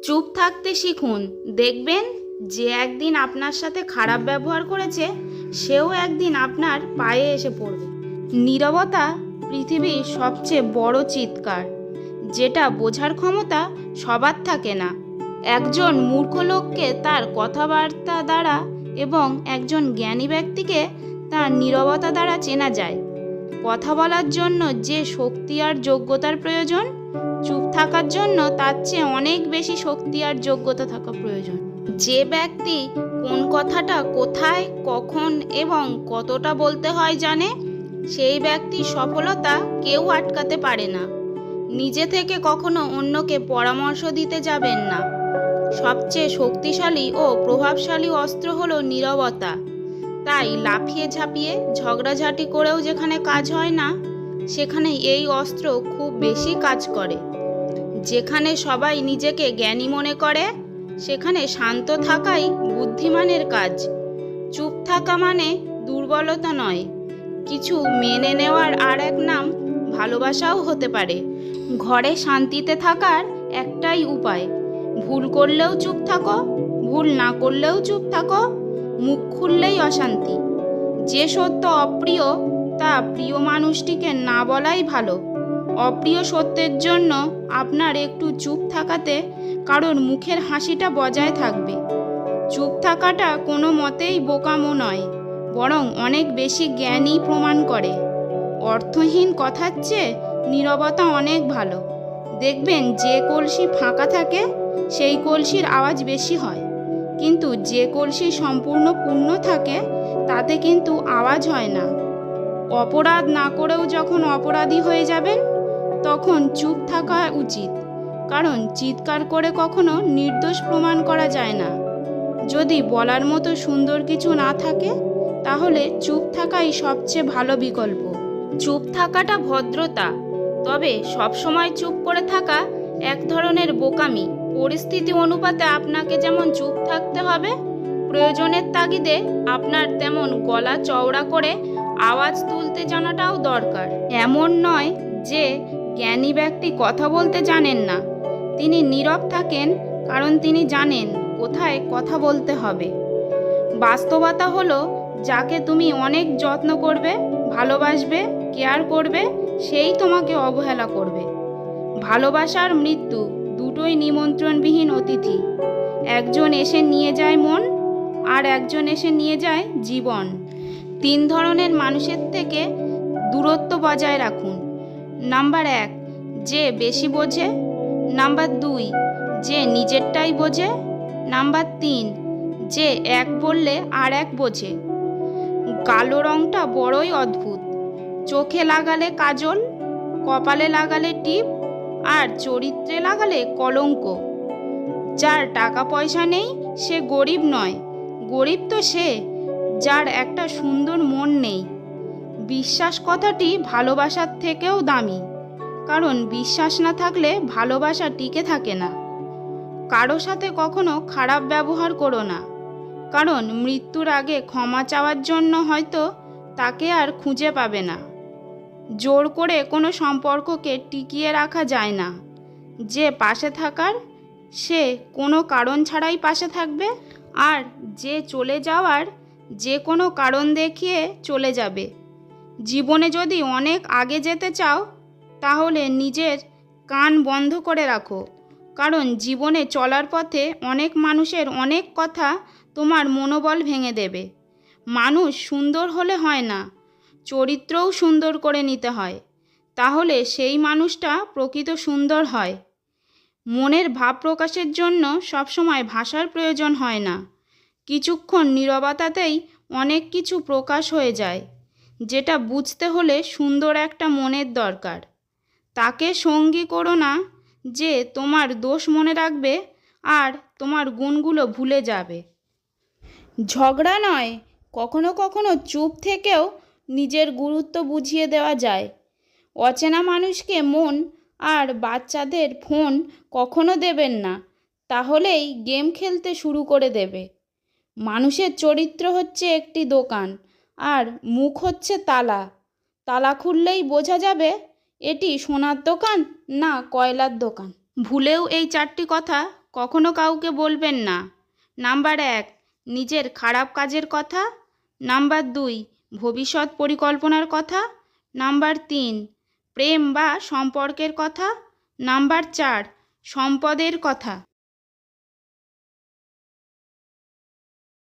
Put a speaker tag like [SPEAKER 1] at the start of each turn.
[SPEAKER 1] চুপ থাকতে শিখুন, দেখবেন যে একদিন আপনার সাথে খারাপ ব্যবহার করেছে সেও একদিন আপনার পায়ে এসে পড়বে। নীরবতা পৃথিবীর সবচেয়ে বড় চিৎকার, যেটা বোঝার ক্ষমতা সবার থাকে না। একজন মূর্খ লোককে তার কথাবার্তা দ্বারা এবং একজন জ্ঞানী ব্যক্তিকে তার নীরবতা দ্বারা চেনা যায়। কথা বলার জন্য যে শক্তি আর যোগ্যতার প্রয়োজন, চুপ থাকার জন্য তার চেয়ে অনেক বেশি শক্তি আর যোগ্যতা থাকা প্রয়োজন। যে ব্যক্তি কোন কথাটা কোথায়, কখন এবং কতটা বলতে হয় জানে, সেই ব্যক্তির সফলতা কেউ আটকাতে পারে না। নিজে থেকে কখনো অন্যকে পরামর্শ দিতে যাবেন না। সবচেয়ে শক্তিশালী ও প্রভাবশালী অস্ত্র হলো নীরবতা। তাই লাফিয়ে ঝাঁপিয়ে ঝগড়াঝাটি করেও যেখানে কাজ হয় না, সেখানে এই অস্ত্র খুব বেশি কাজ করে। যেখানে সবাই নিজেকে জ্ঞানী মনে করে, সেখানে শান্ত থাকাই বুদ্ধিমানের কাজ। চুপ থাকা মানে দুর্বলতা নয়, কিছু মেনে নেওয়ার আর এক নাম ভালোবাসাও হতে পারে। ঘরে শান্তিতে থাকার একটাই উপায়, ভুল করলেও চুপ থাকো, ভুল না করলেও চুপ থাকো, মুখ খুললেই অশান্তি। যে সত্য অপ্রিয় তা প্রিয় মানুষটিকে না বলাই ভালো। অপ্রিয় সত্যের জন্য আপনার একটু চুপ থাকাতে কারোর মুখের হাসিটা বজায় থাকবে। চুপ থাকাটা কোনো মতেই বোকামো নয়, বরং অনেক বেশি জ্ঞানী প্রমাণ করে। অর্থহীন কথার চেয়ে নীরবতা অনেক ভালো। দেখবেন যে কলসি ফাঁকা থাকে সেই কলসির আওয়াজ বেশি হয়, কিন্তু যে কলসি সম্পূর্ণ পূর্ণ থাকে তাতে কিন্তু আওয়াজ হয় না। অপরাধ না করেও যখন অপরাধী হয়ে যাবেন, তখন চুপ থাকা উচিত, কারণ চিৎকার করে কখনো নির্দোষ প্রমাণ করা যায় না। যদি বলার মতো সুন্দর কিছু না থাকে, তাহলে চুপ থাকাই সবচেয়ে ভালো বিকল্প। চুপ থাকাটা ভদ্রতা, তবে সবসময় চুপ করে থাকা এক ধরনের বোকামি। পরিস্থিতি অনুপাতে আপনাকে যেমন চুপ থাকতে হবে, প্রয়োজনের তাগিদে আপনার তেমন গলা চওড়া করে আওয়াজ তুলতে জানাটাও দরকার। এমন নয় যে জ্ঞানী ব্যক্তি কথা বলতে জানেন না, তিনি নীরব থাকেন কারণ তিনি জানেন কোথায় কথা বলতে হবে। বাস্তবতা হলো, যাকে তুমি অনেক যত্ন করবে, ভালোবাসবে, কেয়ার করবে, সেই তোমাকে অবহেলা করবে। ভালোবাসার মৃত্যু দুটোই নিমন্ত্রণবিহীন অতিথি। একজন এসে নিয়ে যায় মন, আর একজন এসে নিয়ে যায় জীবন। 3 ধরনের মানুষের থেকে দূরত্ব বজায় রাখুন। নাম্বার 1, যে বেশি বোঝে। নাম্বার 2, যে নিজেরটাই বোঝে। নাম্বার 3, যে এক বললে আর এক বোঝে। কালো রঙটা বড়ই অদ্ভুত। চোখে লাগালে কাজল, কপালে লাগালে টিপ, আর চরিত্রে লাগালে কলঙ্ক। যার টাকা পয়সা নেই সে গরিব নয়, গরিব তো সে যার একটা সুন্দর মন নেই। বিশ্বাস কথাটি ভালোবাসার থেকেও দামি, কারণ বিশ্বাস না থাকলে ভালোবাসা টিকে থাকে না। কারো সাথে কখনো খারাপ ব্যবহার করো না, কারণ মৃত্যুর আগে ক্ষমা চাওয়ার জন্য হয়তো তাকে আর খুঁজে পাবে না। জোর করে কোনো সম্পর্ককে টিকিয়ে রাখা যায় না। যে পাশে থাকার, সে কোনো কারণ ছাড়াই পাশে থাকবে, আর যে চলে যাওয়ার, যে কোনো কারণ দেখিয়ে চলে যাবে। জীবনে যদি অনেক আগে যেতে চাও, তাহলে নিজের কান বন্ধ করে রাখো, কারণ জীবনে চলার পথে অনেক মানুষের অনেক কথা তোমার মনোবল ভেঙে দেবে। মানুষ সুন্দর হলে হয় না, চরিত্রও সুন্দর করে নিতে হয়, তাহলে সেই মানুষটা প্রকৃত সুন্দর হয়। মনের ভাব প্রকাশের জন্য সবসময় ভাষার প্রয়োজন হয় না। কিছুক্ষণ নীরবতাতেই অনেক কিছু প্রকাশ হয়ে যায়। যেটা বুঝতে হলে সুন্দর একটা মনের দরকার। তাকে সঙ্গী করো না যে তোমার দোষ মনে রাখবে আর তোমার গুণগুলো ভুলে যাবে। ঝগড়া নয়, কখনো কখনো চুপ থেকেও নিজের গুরুত্ব বুঝিয়ে দেওয়া যায়। অচেনা মানুষকে মন আর বাচ্চাদের ফোন কখনো দেবেন না, তাহলেই গেম খেলতে শুরু করে দেবে। মানুষের চরিত্র হচ্ছে একটি দোকান, আর মুখ হচ্ছে তালা। তালা খুললেই বোঝা যাবে এটি সোনার দোকান না কয়লার দোকান। ভুলেও এই 4টি কথা কখনো কাউকে বলবেন না। নাম্বার 1, নিজের খারাপ কাজের কথা। নাম্বার 2, ভবিষ্যৎ পরিকল্পনার কথা। নাম্বার 3, প্রেম বা সম্পর্কের কথা। নাম্বার 4, সম্পদের কথা।